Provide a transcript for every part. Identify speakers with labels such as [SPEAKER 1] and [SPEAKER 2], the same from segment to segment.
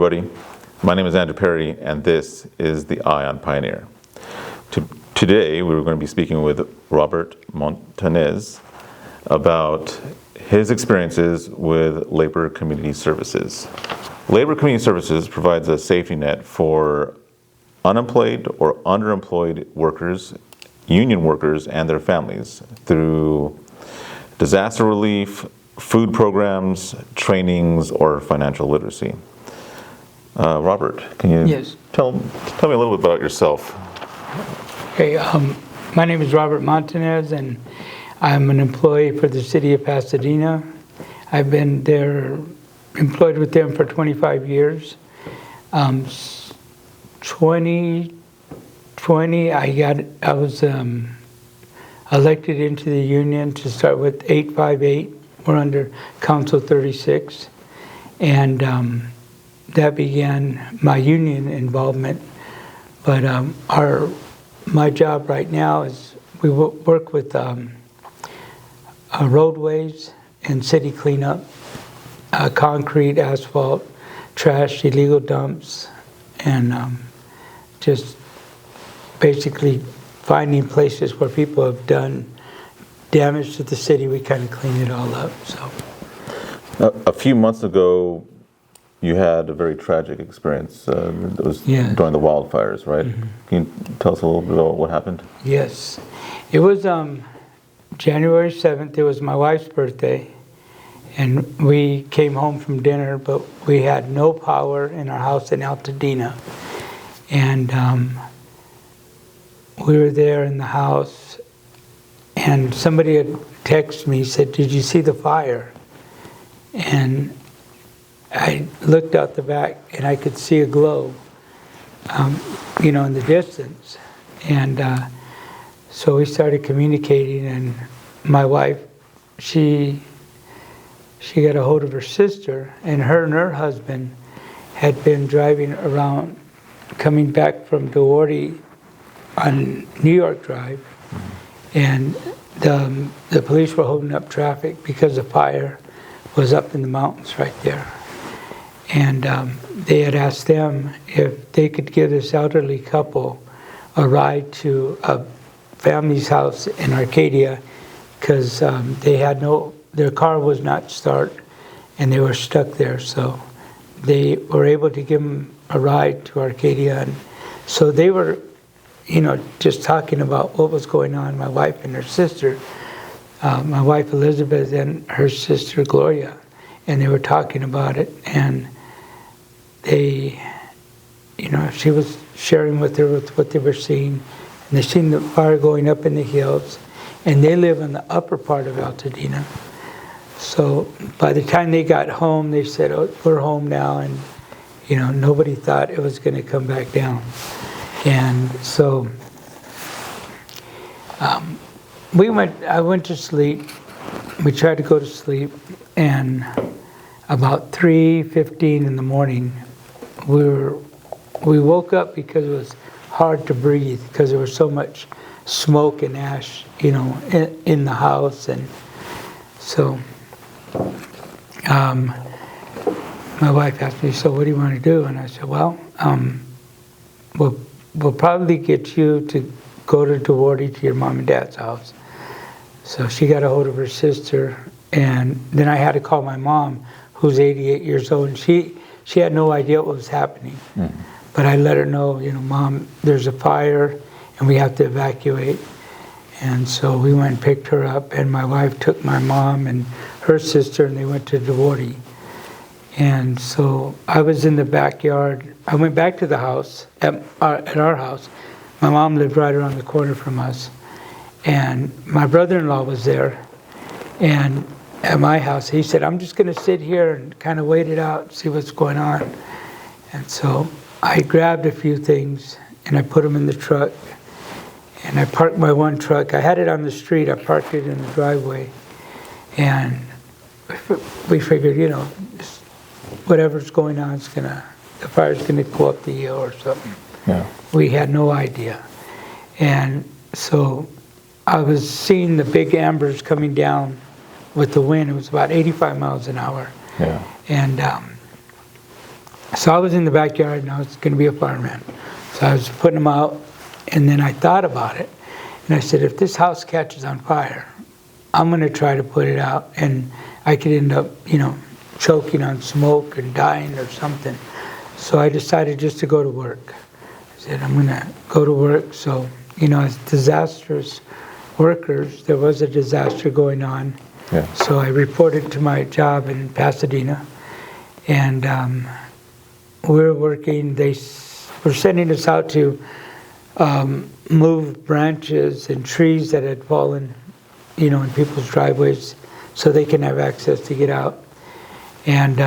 [SPEAKER 1] everybody. My name is Andrew Perry, and this is the Eye on Pioneer. Today, we're going to be speaking with Robert Montenez about his experiences with Labor Community Services. Labor Community Services provides a safety net for unemployed or underemployed workers, union workers, and their families through disaster relief, food programs, trainings, or financial literacy. Robert, can you tell me a little bit about yourself?
[SPEAKER 2] Okay, my name is Robert Montenez, and I'm an employee for the City of Pasadena. I've been there, employed with them for 25 years. 2020, I was elected into the union to start with 858. We're under Council 36, and that began my union involvement. But my job right now is we work with roadways and city cleanup, concrete, asphalt, trash, illegal dumps, and just basically finding places where people have done damage to the city. We kind of clean it all up. So,
[SPEAKER 1] a few months ago, you had a very tragic experience. It was during the wildfires, right? Mm-hmm. Can you tell us a little bit about what happened?
[SPEAKER 2] Yes. It was January 7th. It was my wife's birthday. And we came home from dinner, but we had no power in our house in Altadena. And we were there in the house, and somebody had texted me, said, "Did you see the fire?" And I looked out the back, and I could see a glow, in the distance. And so we started communicating, and my wife, she got a hold of her sister, and her husband had been driving around, coming back from Duarte on New York Drive, and the police were holding up traffic because the fire was up in the mountains right there. And they had asked them if they could give this elderly couple a ride to a family's house in Arcadia, because they had their car was not start, and they were stuck there. So they were able to give them a ride to Arcadia. And so they were, just talking about what was going on, my wife and her sister, my wife Elizabeth and her sister Gloria, and they were talking about it. And they, she was sharing with her what they were seeing, and they seen the fire going up in the hills, and they live in the upper part of Altadena. So by the time they got home, they said, "Oh, we're home now," and nobody thought it was going to come back down. And so I went to sleep. We tried to go to sleep, and about 3:15 in the morning, we woke up because it was hard to breathe because there was so much smoke and ash, in the house. And so my wife asked me, "So what do you want to do?" And I said, "Well, we'll probably get you to go to Duarte to your mom and dad's house." So she got a hold of her sister, and then I had to call my mom, who's 88 years old, and she had no idea what was happening. Mm. But I let her know, "Mom, there's a fire, and we have to evacuate." And so we went and picked her up, and my wife took my mom and her sister, and they went to Duarte. And so I was in the backyard. I went back to the house, at our house. My mom lived right around the corner from us. And my brother-in-law was there. And at my house, he said, "I'm just going to sit here and kind of wait it out, see what's going on." And so I grabbed a few things, and I put them in the truck. And I parked my one truck. I had it on the street. I parked it in the driveway. And we figured, just whatever's going on, the fire's going to go up the hill or something. Yeah. We had no idea. And so I was seeing the big embers coming down with the wind. It was about 85 miles an hour. Yeah. And So I was in the backyard and I was going to be a fireman. So I was putting them out, and then I thought about it. And I said, if this house catches on fire, I'm going to try to put it out, and I could end up, choking on smoke and dying or something. So I decided just to go to work. I said, I'm going to go to work. So, as disastrous workers, there was a disaster going on.
[SPEAKER 1] Yeah.
[SPEAKER 2] So I reported to my job in Pasadena, and we're working. They were sending us out to move branches and trees that had fallen, in people's driveways, so they can have access to get out. And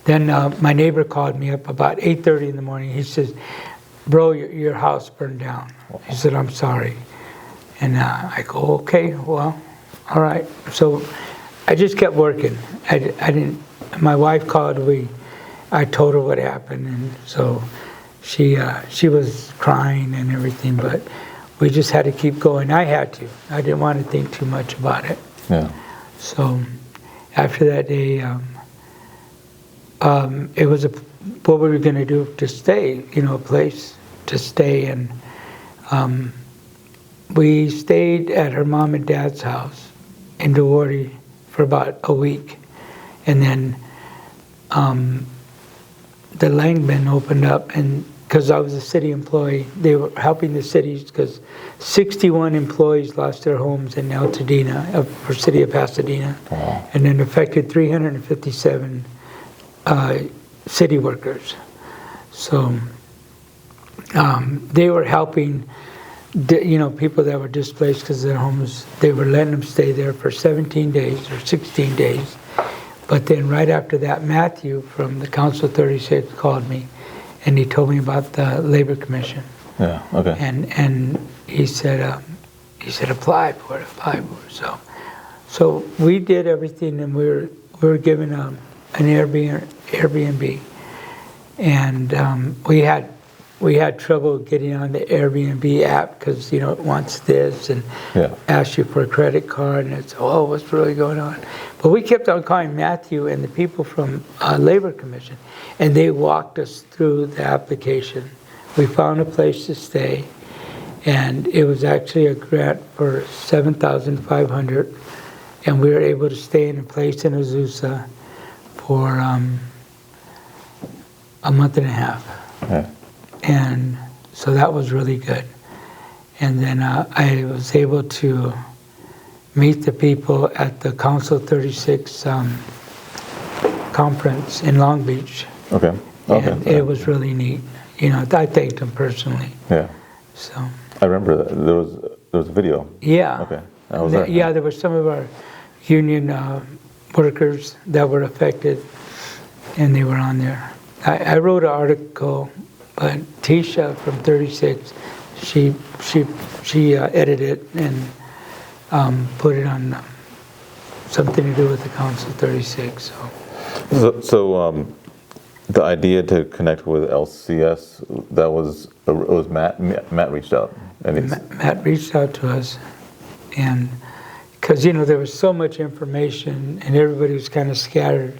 [SPEAKER 2] then my neighbor called me up about 8:30 in the morning. He says, "Bro, your house burned down." He said, "I'm sorry." And I go, "Okay, well, all right." So I just kept working. I didn't. My wife called. I told her what happened, and so she was crying and everything, but we just had to keep going. I had to. I didn't want to think too much about it.
[SPEAKER 1] Yeah.
[SPEAKER 2] So after that day, it was what we were going to do to stay, a place to stay. And we stayed at her mom and dad's house in Duarte for about a week. And then the Langman opened up, and because I was a city employee, they were helping the cities because 61 employees lost their homes in Altadena for City of Pasadena.
[SPEAKER 1] Wow.
[SPEAKER 2] And then affected 357 city workers. So they were helping people that were displaced because their homes, they were letting them stay there for 17 days or 16 days. But then right after that, Matthew from the Council 36 called me, and he told me about the Labor Commission.
[SPEAKER 1] Yeah. Okay.
[SPEAKER 2] And he said apply for it. So we did everything, and we were given an Airbnb, and we had trouble getting on the Airbnb app because it wants this and asks you for a credit card, and it's what's really going on. But we kept on calling Matthew and the people from Labor Commission, and they walked us through the application. We found a place to stay, and it was actually a grant for $7,500, and we were able to stay in a place in Azusa for a month and a half.
[SPEAKER 1] Yeah.
[SPEAKER 2] And so that was really good. And then I was able to meet the people at the Council 36 conference in Long Beach.
[SPEAKER 1] Okay.
[SPEAKER 2] And it was really neat. I thanked them personally.
[SPEAKER 1] Yeah.
[SPEAKER 2] So.
[SPEAKER 1] I remember that there was a video.
[SPEAKER 2] Yeah.
[SPEAKER 1] Okay. I was there.
[SPEAKER 2] Yeah, there were some of our union workers that were affected, and they were on there. I wrote an article, but Tisha from 36, she edited it and put it on something to do with the Council 36.
[SPEAKER 1] So the idea to connect with LCS, it was Matt. Matt reached out. And
[SPEAKER 2] Matt reached out to us, and because there was so much information and everybody was kind of scattered.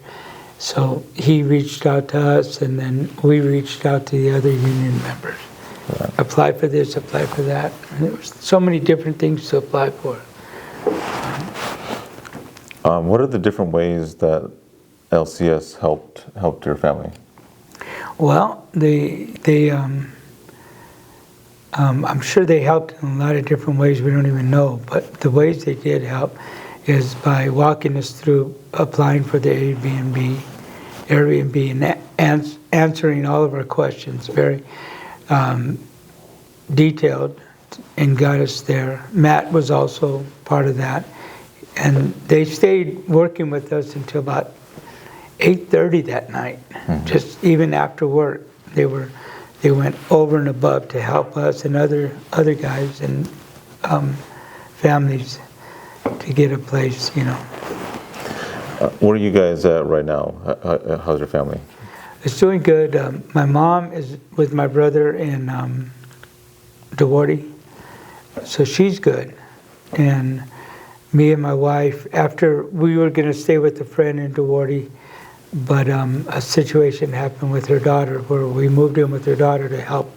[SPEAKER 2] So he reached out to us, and then we reached out to the other union members. Right. Apply for this, apply for that. And there was so many different things to apply for.
[SPEAKER 1] What are the different ways that LCS helped your family?
[SPEAKER 2] Well, I'm sure they helped in a lot of different ways we don't even know. But the ways they did help is by walking us through applying for the Airbnb and answering all of our questions very detailed and got us there. Matt was also part of that. And they stayed working with us until about 8:30 that night. Mm-hmm. Just even after work, they went over and above to help us and other guys and families to get a place,
[SPEAKER 1] Where are you guys at right now? How's your family?
[SPEAKER 2] It's doing good. My mom is with my brother in Duarte, so she's good. And me and my wife, after we were going to stay with a friend in Duarte, but a situation happened with her daughter where we moved in with her daughter to help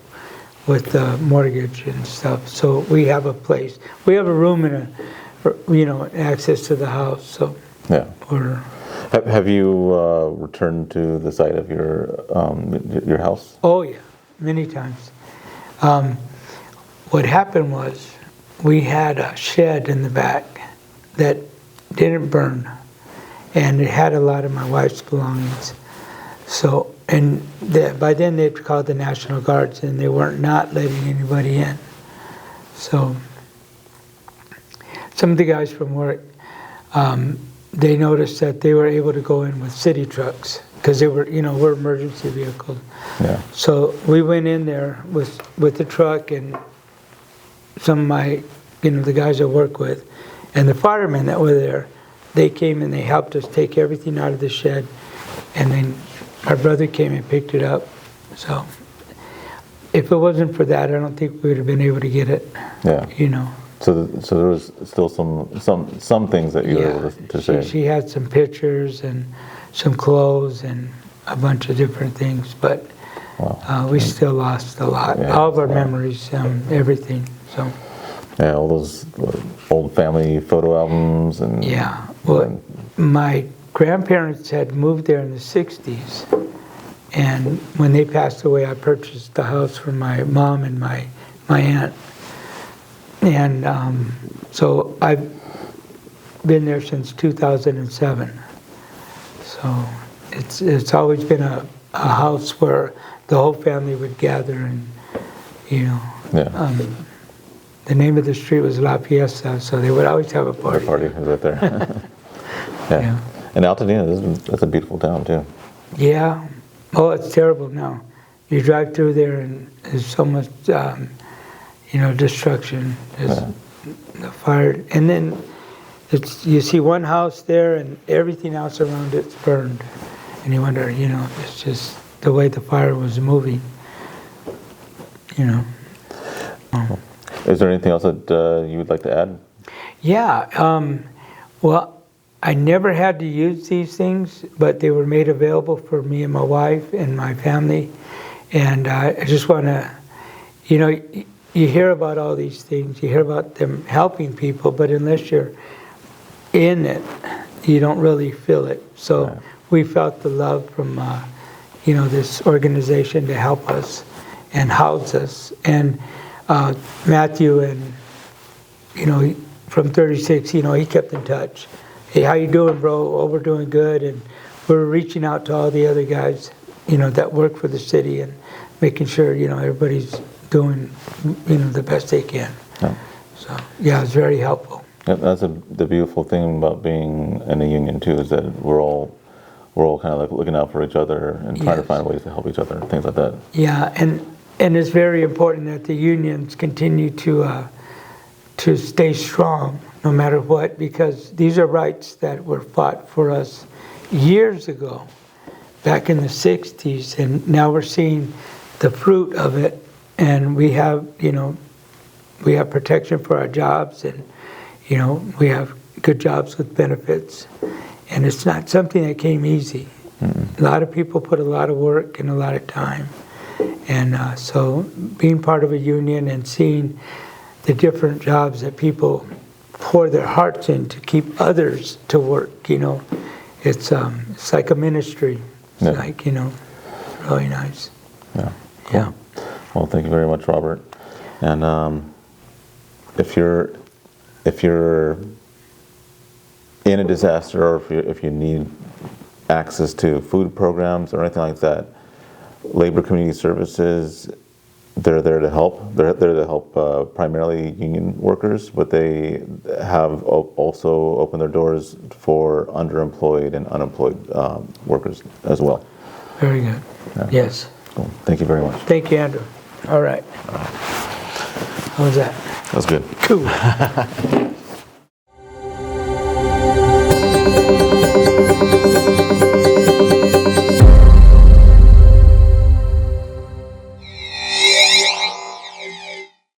[SPEAKER 2] with the mortgage and stuff. So we have a place. We have a room and access to the house. So
[SPEAKER 1] Yeah.
[SPEAKER 2] we're...
[SPEAKER 1] Have you returned to the site of your house?
[SPEAKER 2] Oh yeah, many times. What happened was we had a shed in the back that didn't burn, and it had a lot of my wife's belongings. So, by then they'd called the National Guards, and they weren't not letting anybody in. So some of the guys from work, they noticed that they were able to go in with city trucks because they were, we're emergency vehicles.
[SPEAKER 1] Yeah.
[SPEAKER 2] So we went in there with the truck and some of my, the guys I work with, and the firemen that were there. They came and they helped us take everything out of the shed, and then my brother came and picked it up. So if it wasn't for that, I don't think we would have been able to get it.
[SPEAKER 1] Yeah. So there was still some things that you were able to save.
[SPEAKER 2] She had some pictures and some clothes and a bunch of different things, but we still lost a lot.
[SPEAKER 1] Yeah,
[SPEAKER 2] all of our memories, everything. So.
[SPEAKER 1] Yeah, all those old family photo albums and.
[SPEAKER 2] Yeah. Well, my grandparents had moved there in the 60s, and when they passed away, I purchased the house for my mom and my aunt. And so I've been there since 2007. So it's always been a house where the whole family would gather, and the name of the street was La Fiesta, so they would always have a party.
[SPEAKER 1] The party is right there. Yeah. And Altadena, that's a beautiful town too.
[SPEAKER 2] Yeah. Oh, it's terrible now. You drive through there and there's so much, destruction. There's the fire. And then you see one house there and everything else around it's burned. And you wonder, it's just the way the fire was moving,
[SPEAKER 1] Is there anything else that you would like to add?
[SPEAKER 2] Yeah. Well, I never had to use these things, but they were made available for me and my wife and my family. And I just want to, you hear about all these things, you hear about them helping people, but unless you're in it, you don't really feel it. So we felt the love from, this organization to help us and house us. And Matthew and, from 36, he kept in touch. Hey, how you doing, bro? Oh, we're doing good. And we're reaching out to all the other guys, that work for the city and making sure, everybody's doing, the best they can.
[SPEAKER 1] Yeah.
[SPEAKER 2] So, yeah, it's very helpful.
[SPEAKER 1] Yeah, that's the beautiful thing about being in a union too, is that we're all kind of like looking out for each other and trying to find ways to help each other and things like that.
[SPEAKER 2] Yeah, and it's very important that the unions continue to stay strong no matter what, because these are rights that were fought for us years ago, back in the 60s, and now we're seeing the fruit of it, and we have protection for our jobs, and we have good jobs with benefits, and it's not something that came easy. A lot of people put a lot of work and a lot of time, and so being part of a union and seeing the different jobs that people pour their hearts in to keep others to work, it's like a ministry. It's like, really nice.
[SPEAKER 1] Yeah. Cool.
[SPEAKER 2] Yeah.
[SPEAKER 1] Well, thank you very much, Robert. And if you're in a disaster, or if you need access to food programs or anything like that, Labor Community Services, they're there to help. They're there to help primarily union workers, but they have also opened their doors for underemployed and unemployed workers as well.
[SPEAKER 2] Very good.
[SPEAKER 1] Yeah.
[SPEAKER 2] Yes.
[SPEAKER 1] Cool. Thank you very much.
[SPEAKER 2] Thank you, Andrew. All right. How was that?
[SPEAKER 1] That was good.
[SPEAKER 2] Cool.